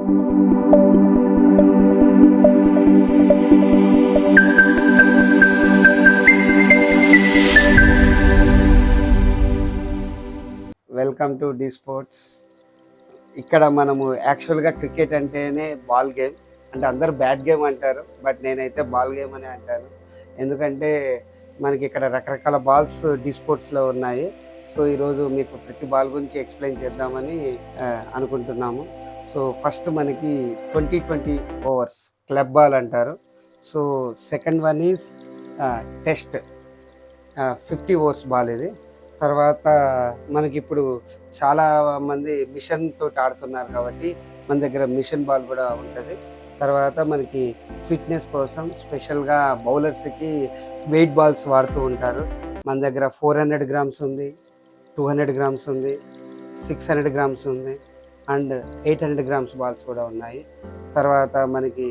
Welcome to D sports. ఇక్కడ మనము యాక్చువల్గా క్రికెట్ అంటేనే బాల్ గేమ్, అంటే అందరూ బ్యాట్ గేమ్ అంటారు, బట్ నేనైతే బాల్ గేమ్ అని అంటాను. ఎందుకంటే మనకి ఇక్కడ రకరకాల బాల్స్ డి స్పోర్ట్స్లో ఉన్నాయి. సో ఈరోజు మీకు ప్రతి బాల్ గురించి ఎక్స్ప్లెయిన్ చేద్దామని అనుకుంటున్నాము. సో ఫస్ట్ మనకి 20 ఓవర్స్ క్లబ్ బాల్ అంటారు. So second one is test 50 overs ball ఇది. తర్వాత మనకి ఇప్పుడు చాలా మంది మిషన్ తోటి ఆడుతున్నారు కాబట్టి మన దగ్గర మిషన్ బాల్ కూడా ఉంటుంది. తర్వాత మనకి ఫిట్నెస్ కోసం స్పెషల్గా బౌలర్స్కి వెయిట్ బాల్స్ వాడుతూ ఉంటారు. మన దగ్గర 400 గ్రామ్స్ ఉంది, 200 గ్రామ్స్ ఉంది, 600 గ్రామ్స్ ఉంది అండ్ 800 గ్రామ్స్ బాల్స్ కూడా ఉన్నాయి. తర్వాత మనకి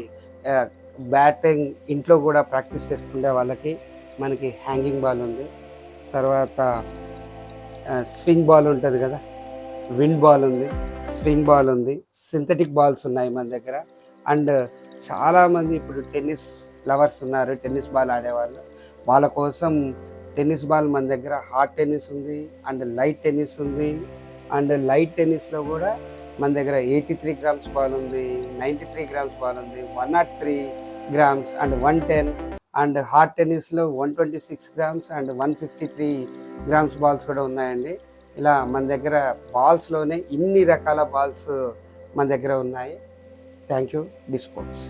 బ్యాటింగ్ ఇంట్లో కూడా ప్రాక్టీస్ చేసుకునే వాళ్ళకి మనకి హ్యాంగింగ్ బాల్ ఉంది. తర్వాత స్వింగ్ బాల్ ఉంటుంది కదా, విండ్ బాల్ ఉంది, స్వింగ్ బాల్ ఉంది, సింథటిక్ బాల్స్ ఉన్నాయి మన దగ్గర. అండ్ చాలామంది ఇప్పుడు టెన్నిస్ లవర్స్ ఉన్నారు, టెన్నిస్ బాల్ ఆడేవాళ్ళు. వాళ్ళ కోసం టెన్నిస్ బాల్ మన దగ్గర హార్డ్ టెన్నిస్ ఉంది అండ్ లైట్ టెన్నిస్ ఉంది. అండ్ లైట్ టెన్నిస్లో కూడా మన దగ్గర 83 గ్రామ్స్ బాల్ ఉంది, 93 గ్రామ్స్ బాల్ ఉంది, 103 గ్రామ్స్ అండ్ 110. అండ్ హార్డ్ టెన్నిస్లో 126 గ్రామ్స్ అండ్ 153 గ్రామ్స్ బాల్స్ కూడా ఉన్నాయండి. ఇలా మన దగ్గర బాల్స్లోనే ఇన్ని రకాల బాల్స్ మన దగ్గర ఉన్నాయి. Thank you D sports.